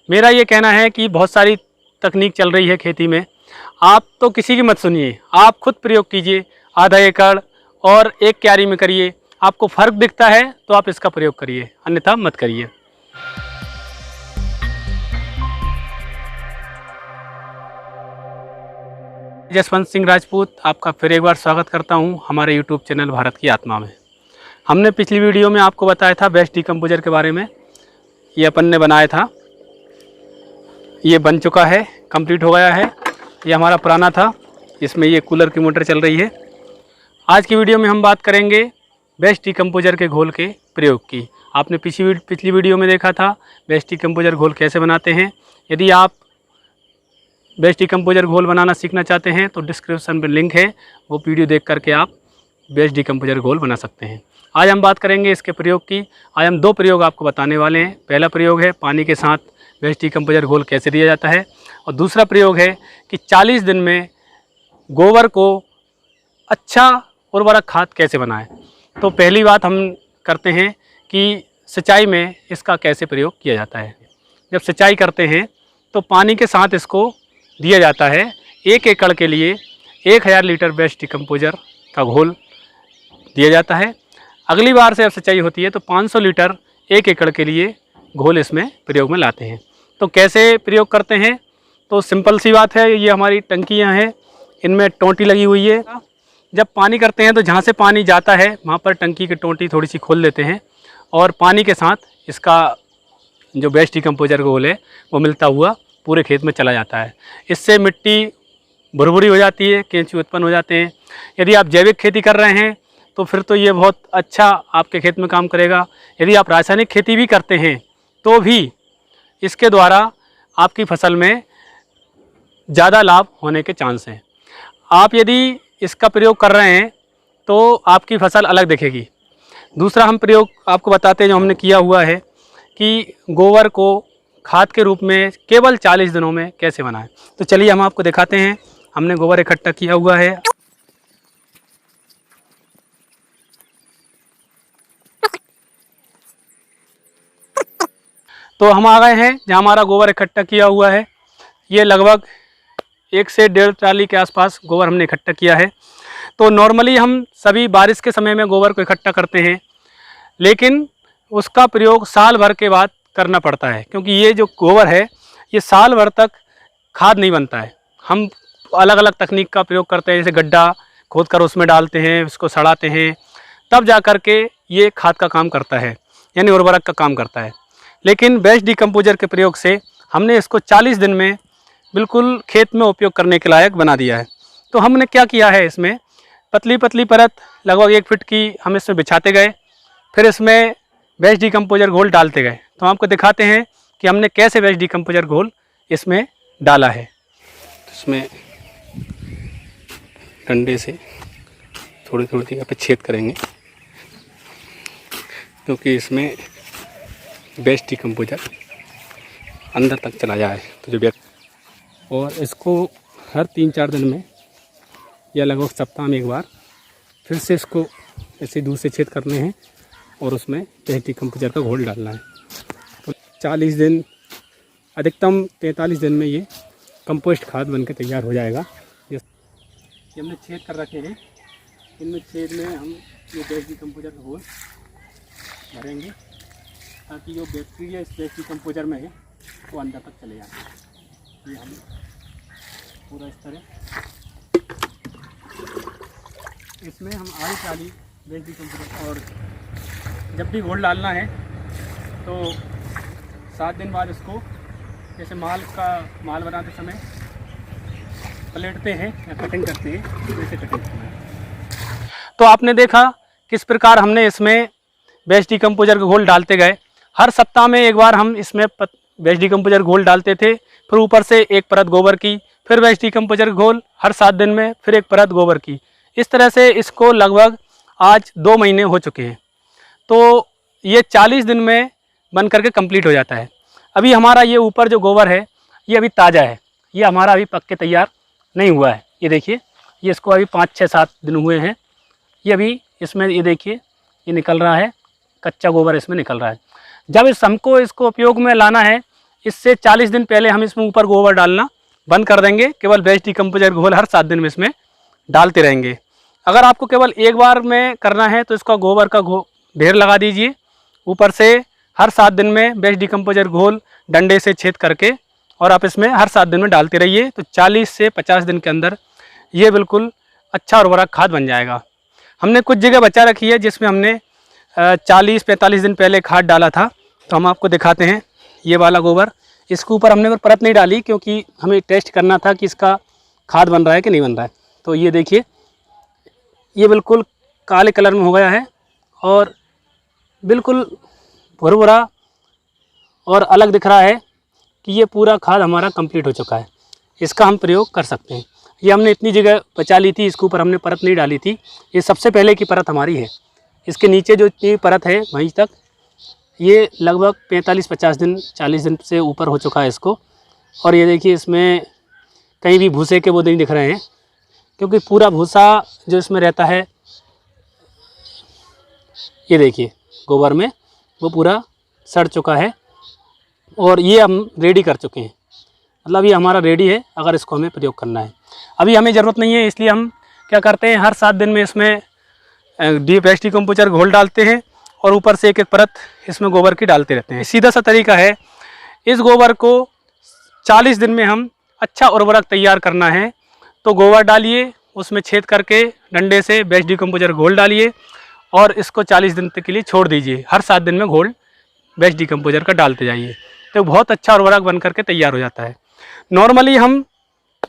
मेरा ये कहना है कि बहुत सारी तकनीक चल रही है खेती में, आप तो किसी की मत सुनिए, आप खुद प्रयोग कीजिए। आधा एकड़ और एक क्यारी में करिए, आपको फ़र्क दिखता है तो आप इसका प्रयोग करिए, अन्यथा मत करिए। जसवंत सिंह राजपूत आपका फिर एक बार स्वागत करता हूं हमारे यूट्यूब चैनल भारत की आत्मा में। हमने पिछली वीडियो में आपको बताया था बेस्ट डिकम्पोजर के बारे में। ये अपन ने बनाया था, ये बन चुका है, कंप्लीट हो गया है। ये हमारा पुराना था, इसमें ये कूलर की मोटर चल रही है। आज की वीडियो में हम बात करेंगे बेस्ट डिकम्पोजर के घोल के प्रयोग की। आपने पिछली वीडियो में देखा था बेस्ट डिकम्पोजर घोल कैसे बनाते हैं। यदि आप बेस्ट डिकम्पोजर घोल बनाना सीखना चाहते हैं तो डिस्क्रिप्शन में लिंक है, वो वीडियो देख करके आप बेस्ट डिकम्पोजर घोल बना सकते हैं। आज हम बात करेंगे इसके प्रयोग की। आज हम दो प्रयोग आपको बताने वाले हैं। पहला प्रयोग है पानी के साथ बेस्ट डिकम्पोजर घोल कैसे दिया जाता है, और दूसरा प्रयोग है कि 40 दिन में गोबर को अच्छा उर्वरक खाद कैसे बनाएं। तो पहली बात हम करते हैं कि सिंचाई में इसका कैसे प्रयोग किया जाता है। जब सिंचाई करते हैं तो पानी के साथ इसको दिया जाता है। 1 एकड़ के लिए 1000 लीटर बेस्ट डिकम्पोजर का घोल दिया जाता है। अगली बार से अब सिंचाई होती है तो 500 लीटर 1 एकड़ के लिए घोल इसमें प्रयोग में लाते हैं। तो कैसे प्रयोग करते हैं, तो सिंपल सी बात है। ये हमारी टंकियां हैं, इनमें टोंटी लगी हुई है। जब पानी करते हैं तो जहाँ से पानी जाता है वहाँ पर टंकी की टोंटी थोड़ी सी खोल देते हैं और पानी के साथ इसका जो बेस्ट डिकम्पोजर घोल है वो मिलता हुआ पूरे खेत में चला जाता है। इससे मिट्टी भुरभुरी हो जाती है, केंचुए उत्पन्न हो जाते हैं। यदि आप जैविक खेती कर रहे हैं तो फिर तो ये बहुत अच्छा आपके खेत में काम करेगा। यदि आप रासायनिक खेती भी करते हैं तो भी इसके द्वारा आपकी फसल में ज़्यादा लाभ होने के चांस हैं। आप यदि इसका प्रयोग कर रहे हैं तो आपकी फसल अलग दिखेगी। दूसरा हम प्रयोग आपको बताते हैं जो हमने किया हुआ है कि गोबर को खाद के रूप में केवल 40 दिनों में कैसे बनाएं। तो चलिए हम आपको दिखाते हैं। हमने गोबर इकट्ठा किया हुआ है। तो हम आ गए हैं जहाँ हमारा गोबर इकट्ठा किया हुआ है। ये लगभग 1 से 1.5 ट्राली के आसपास गोबर हमने इकट्ठा किया है। तो नॉर्मली हम सभी बारिश के समय में गोबर को इकट्ठा करते हैं, लेकिन उसका प्रयोग साल भर के बाद करना पड़ता है, क्योंकि ये जो गोबर है ये साल भर तक खाद नहीं बनता है। हम अलग अलग तकनीक का प्रयोग करते हैं, जैसे गड्ढा खोद कर उसमें डालते हैं, उसको सड़ाते हैं, तब जा कर के ये खाद का काम करता है, यानी उर्वरक का काम करता है। लेकिन बेस्ट डिकम्पोजर के प्रयोग से हमने इसको 40 दिन में बिल्कुल खेत में उपयोग करने के लायक बना दिया है। तो हमने क्या किया है, इसमें पतली पतली परत लगभग 1 फीट की हम इसमें बिछाते गए, फिर इसमें बेस्ट डिकम्पोजर घोल डालते गए। तो हम आपको दिखाते हैं कि हमने कैसे बेस्ट डिकम्पोजर घोल इसमें डाला है। इसमें डंडे से थोड़ी थोड़ी जगह पे छेद करेंगे, क्योंकि इसमें बेस्ट डिकम्पोजर अंदर तक चला जाए। तो जो और इसको हर 3-4 दिन में या लगभग सप्ताह में एक बार फिर से इसको ऐसे दूर से छेद करने हैं और उसमें बेस्ट डिकम्पोजर का घोल डालना है। तो 40 दिन, अधिकतम 43 दिन में ये कंपोस्ट खाद बनकर तैयार हो जाएगा। ये हमने छेद कर रखे हैं, इनमें छेद में हम ये बेस्ट डिकम्पोजर का घोल भरेंगे, ताकि जो बैक्टीरिया इस बेस्ट डिकम्पोजर में है वो अंदर तक चले जाए। ये हम पूरा इस तरह इसमें हम आधी ट्राली बेस्ट डिकम्पोजर, और जब भी घोल डालना है तो 7 दिन बाद इसको जैसे माल बनाते समय पलटते हैं या कटिंग करते हैं, वैसे कटिंग करना है। तो आपने देखा किस प्रकार हमने इसमें बेस्ट डिकम्पोजर का घोल डालते गए। हर सप्ताह में एक बार हम इसमें बेस्ट डिकम्पोजर घोल डालते थे, फिर ऊपर से एक परत गोबर की, फिर बेस्ट डिकम्पोजर घोल हर 7 दिन में, फिर एक परत गोबर की। इस तरह से इसको लगभग आज 2 महीने हो चुके हैं। तो ये 40 दिन में बन करके कंप्लीट हो जाता है। अभी हमारा ये ऊपर जो गोबर है ये अभी ताज़ा है, ये हमारा अभी पक के तैयार नहीं हुआ है। ये देखिए, ये इसको अभी 5-6-7 दिन हुए हैं। ये अभी इसमें ये देखिए ये निकल रहा है, कच्चा गोबर इसमें निकल रहा है। जब हमको इसको उपयोग में लाना है, इससे 40 दिन पहले हम इसमें ऊपर गोबर डालना बंद कर देंगे। केवल बेस्ट डिकम्पोजर घोल हर 7 दिन में इसमें डालते रहेंगे। अगर आपको केवल एक बार में करना है तो इसका गोबर का ढेर लगा दीजिए ऊपर से। हर 7 दिन में बेस्ट डिकम्पोजर घोल डंडे से छेद करके और आप इसमें हर 7 दिन में डालते रहिए, तो 40 से 50 दिन के अंदर ये बिल्कुल अच्छा उर्वरक खाद बन जाएगा। हमने कुछ जगह बचा रखी है जिसमें हमने 40-45 दिन पहले खाद डाला था, तो हम आपको दिखाते हैं। ये वाला गोबर, इसके ऊपर हमने परत नहीं डाली क्योंकि हमें टेस्ट करना था कि इसका खाद बन रहा है कि नहीं बन रहा है। तो ये देखिए, ये बिल्कुल काले कलर में हो गया है और बिल्कुल भुरभुरा और अलग दिख रहा है कि ये पूरा खाद हमारा कंप्लीट हो चुका है। इसका हम प्रयोग कर सकते हैं। ये हमने इतनी जगह बचा ली थी, इसके ऊपर हमने परत नहीं डाली थी। ये सबसे पहले की परत हमारी है। इसके नीचे जो इतनी परत है वहीं तक, ये लगभग 45-50 दिन 40 दिन से ऊपर हो चुका है इसको। और ये देखिए, इसमें कहीं भी भूसे के वो नहीं दिख रहे हैं क्योंकि पूरा भूसा जो इसमें रहता है, ये देखिए गोबर में वो पूरा सड़ चुका है और ये हम रेडी कर चुके हैं। मतलब ये हमारा रेडी है अगर इसको हमें प्रयोग करना है। अभी हमें ज़रूरत नहीं है, इसलिए हम क्या करते हैं, हर 7 दिन में इसमें बेस्ट डिकम्पोजर घोल डालते हैं और ऊपर से एक एक परत इसमें गोबर की डालते रहते हैं। सीधा सा तरीका है। इस गोबर को 40 दिन में हम अच्छा उर्वरक तैयार करना है तो गोबर डालिए, उसमें छेद करके डंडे से बेस्ट डिकम्पोजर घोल डालिए और इसको 40 दिन तक के लिए छोड़ दीजिए। हर 7 दिन में घोल बेस्ट डिकम्पोजर का डालते जाइए, तो बहुत अच्छा उर्वरक बन करके तैयार हो जाता है। नॉर्मली हम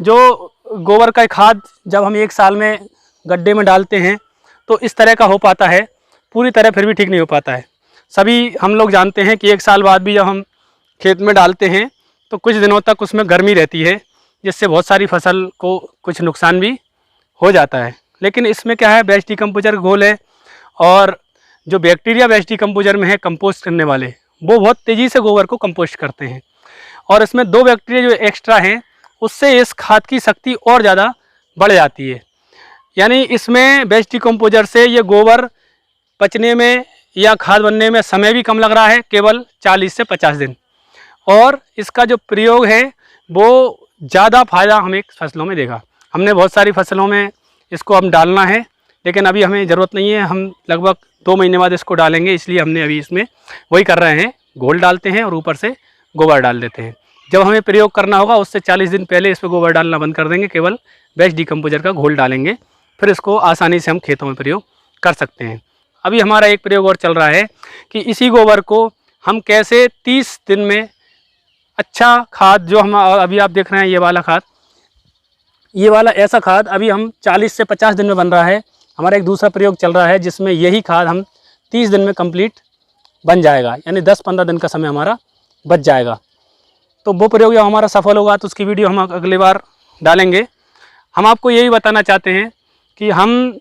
जो गोबर का खाद जब हम 1 साल में गड्ढे में डालते हैं तो इस तरह का हो पाता है, पूरी तरह फिर भी ठीक नहीं हो पाता है। सभी हम लोग जानते हैं कि 1 साल बाद भी जब हम खेत में डालते हैं तो कुछ दिनों तक उसमें गर्मी रहती है, जिससे बहुत सारी फसल को कुछ नुकसान भी हो जाता है। लेकिन इसमें क्या है, बेस्ट डिकम्पोजर घोल है और जो बैक्टीरिया बेस्ट डिकम्पोजर में है कंपोस्ट करने वाले, वो बहुत तेज़ी से गोबर को कंपोस्ट करते हैं। और इसमें 2 बैक्टीरिया जो एक्स्ट्रा हैं उससे इस खाद की शक्ति और ज़्यादा बढ़ जाती है। यानी इसमें बेस्ट डिकम्पोजर से ये गोबर पचने में या खाद बनने में समय भी कम लग रहा है, केवल 40 से 50 दिन। और इसका जो प्रयोग है वो ज़्यादा फायदा हमें फसलों में देगा। हमने बहुत सारी फसलों में इसको हम डालना है, लेकिन अभी हमें ज़रूरत नहीं है। हम लगभग 2 महीने बाद इसको डालेंगे, इसलिए हमने अभी इसमें वही कर रहे हैं, घोल डालते हैं और ऊपर से गोबर डाल देते हैं। जब हमें प्रयोग करना होगा उससे 40 दिन पहले इस पर गोबर डालना बंद कर देंगे, केवल बेस्ट डिकम्पोजर का घोल डालेंगे, फिर इसको आसानी से हम खेतों में प्रयोग कर सकते हैं। अभी हमारा एक प्रयोग और चल रहा है कि इसी गोबर को हम कैसे 30 दिन में अच्छा खाद, जो हम अभी आप देख रहे हैं ये वाला खाद, ये वाला ऐसा खाद अभी हम 40 से 50 दिन में बन रहा है। हमारा एक दूसरा प्रयोग चल रहा है जिसमें यही खाद हम 30 दिन में कंप्लीट बन जाएगा, यानी 10-15 दिन का समय हमारा बच जाएगा। तो वो प्रयोग जब हमारा सफल होगा तो उसकी वीडियो हम अगली बार डालेंगे। हम आपको यही बताना चाहते हैं कि हम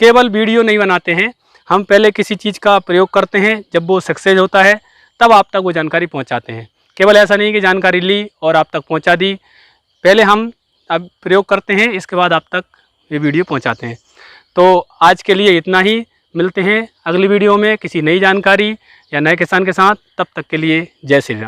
केवल वीडियो नहीं बनाते हैं, हम पहले किसी चीज़ का प्रयोग करते हैं, जब वो सक्सेस होता है तब आप तक वो जानकारी पहुंचाते हैं। केवल ऐसा नहीं कि जानकारी ली और आप तक पहुंचा दी, पहले हम अब प्रयोग करते हैं, इसके बाद आप तक ये वीडियो पहुंचाते हैं। तो आज के लिए इतना ही, मिलते हैं अगली वीडियो में किसी नई जानकारी या नए किसान के साथ। तब तक के लिए जय श्री राम।